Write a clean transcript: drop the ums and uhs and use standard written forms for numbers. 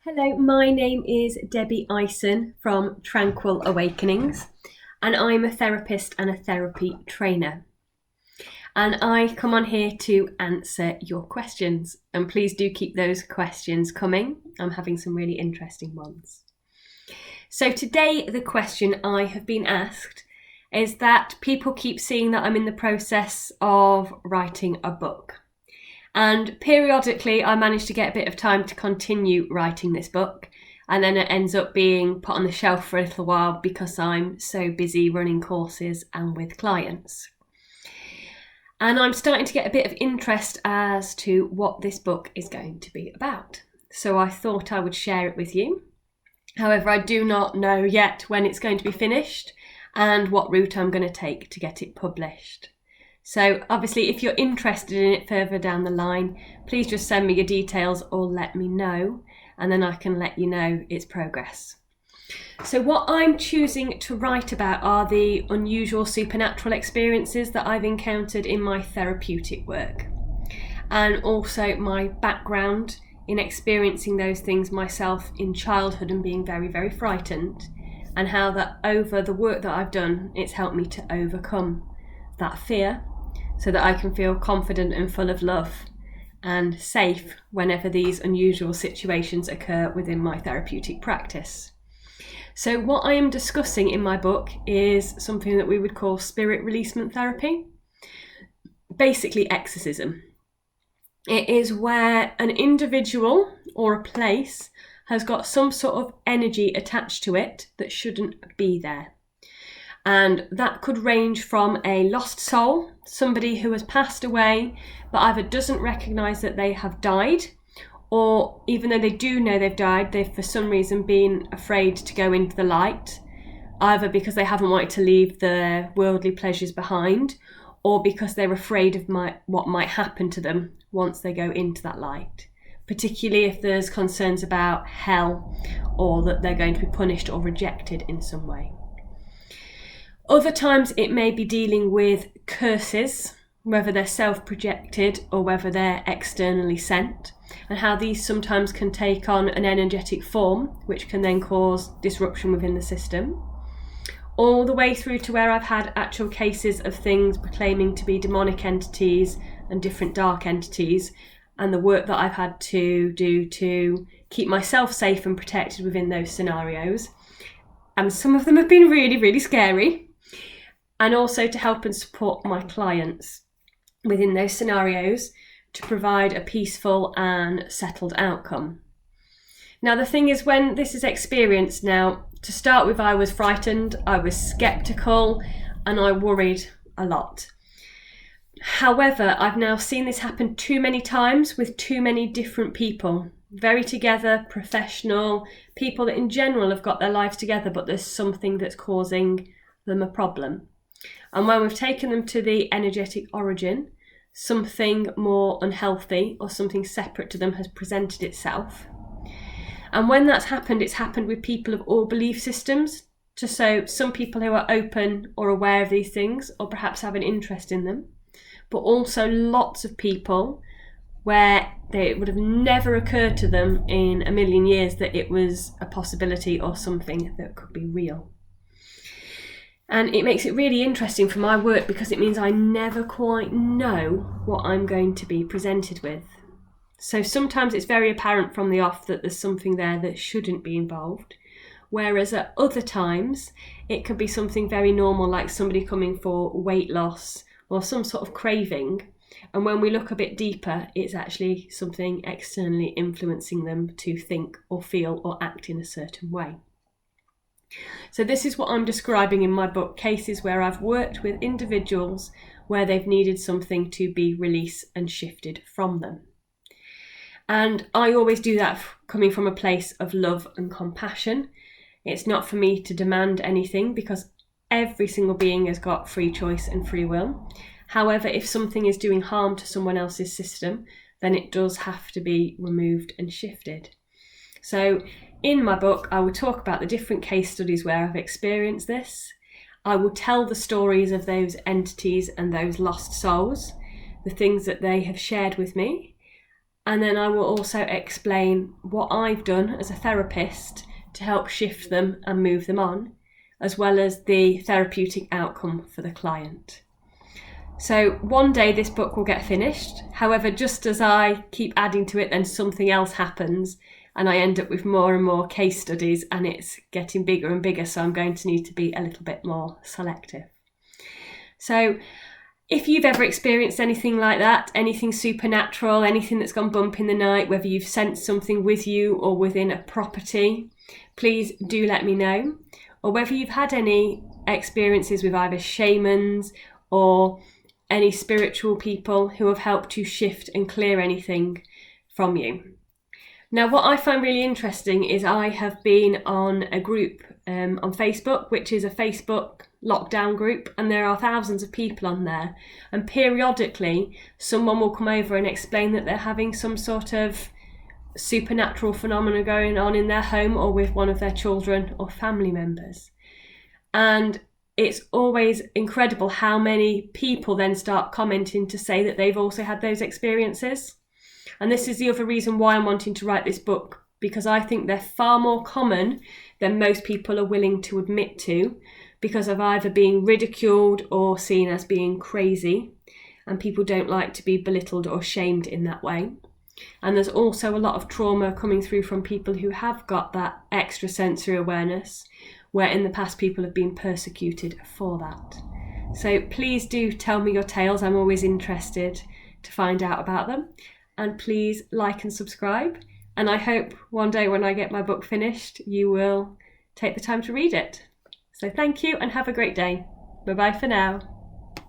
Hello, my name is Debbie Ison from Tranquil Awakenings, and I'm a therapist and a therapy trainer. And I come on here to answer your questions, and please do keep those questions coming. I'm having some really interesting ones. So today, the question I have been asked is that people keep seeing that I'm in the process of writing a book. And periodically I manage to get a bit of time to continue writing this book, and then it ends up being put on the shelf for a little while because I'm so busy running courses and with clients. And I'm starting to get a bit of interest as to what this book is going to be about. So I thought I would share it with you. However, I do not know yet when it's going to be finished and what route I'm going to take to get it published. So obviously, if you're interested in it further down the line, please just send me your details or let me know, and then I can let you know its progress. So what I'm choosing to write about are the unusual supernatural experiences that I've encountered in my therapeutic work, and also my background in experiencing those things myself in childhood and being very, very frightened, and how that over the work that I've done, it's helped me to overcome that fear, so that I can feel confident and full of love and safe whenever these unusual situations occur within my therapeutic practice. So what I am discussing in my book is something that we would call spirit releasement therapy, basically exorcism. It is where an individual or a place has got some sort of energy attached to it that shouldn't be there. And that could range from a lost soul, somebody who has passed away but either doesn't recognise that they have died, or even though they do know they've died, they've for some reason been afraid to go into the light, either because they haven't wanted to leave their worldly pleasures behind, or because they're afraid of what might happen to them once they go into that light, particularly if there's concerns about hell or that they're going to be punished or rejected in some way. Other times it may be dealing with curses, whether they're self-projected or whether they're externally sent, and how these sometimes can take on an energetic form, which can then cause disruption within the system. All the way through to where I've had actual cases of things proclaiming to be demonic entities and different dark entities, and the work that I've had to do to keep myself safe and protected within those scenarios. And some of them have been really, really scary. And also to help and support my clients within those scenarios to provide a peaceful and settled outcome. Now, the thing is, when this is experienced now, to start with, I was frightened, I was sceptical, and I worried a lot. However, I've now seen this happen too many times with too many different people, very together, professional, people that in general have got their lives together, but there's something that's causing them a problem. And when we've taken them to the energetic origin, something more unhealthy or something separate to them has presented itself. And when that's happened, it's happened with people of all belief systems. So some people who are open or aware of these things, or perhaps have an interest in them, but also lots of people where it would have never occurred to them in a million years that it was a possibility or something that could be real. And it makes it really interesting for my work because it means I never quite know what I'm going to be presented with. So sometimes it's very apparent from the off that there's something there that shouldn't be involved. Whereas at other times, it could be something very normal, like somebody coming for weight loss or some sort of craving. And when we look a bit deeper, it's actually something externally influencing them to think or feel or act in a certain way. So this is what I'm describing in my book, cases where I've worked with individuals where they've needed something to be released and shifted from them. And I always do that coming from a place of love and compassion. It's not for me to demand anything because every single being has got free choice and free will. However, if something is doing harm to someone else's system, then it does have to be removed and shifted. So in my book, I will talk about the different case studies where I've experienced this. I will tell the stories of those entities and those lost souls, the things that they have shared with me. And then I will also explain what I've done as a therapist to help shift them and move them on, as well as the therapeutic outcome for the client. So one day this book will get finished. However, just as I keep adding to it, then something else happens and I end up with more and more case studies, and it's getting bigger and bigger. So I'm going to need to be a little bit more selective. So if you've ever experienced anything like that, anything supernatural, anything that's gone bump in the night, whether you've sensed something with you or within a property, please do let me know. Or whether you've had any experiences with either shamans or any spiritual people who have helped you shift and clear anything from you. Now, what I find really interesting is I have been on a group on Facebook, which is a Facebook lockdown group, and there are thousands of people on there. And periodically, someone will come over and explain that they're having some sort of supernatural phenomena going on in their home or with one of their children or family members. And it's always incredible how many people then start commenting to say that they've also had those experiences. And this is the other reason why I'm wanting to write this book, because I think they're far more common than most people are willing to admit to, because of either being ridiculed or seen as being crazy, and people don't like to be belittled or shamed in that way. And there's also a lot of trauma coming through from people who have got that extrasensory awareness, where in the past people have been persecuted for that. So please do tell me your tales. I'm always interested to find out about them. And please like and subscribe. And I hope one day when I get my book finished, you will take the time to read it. So thank you and have a great day. Bye-bye for now.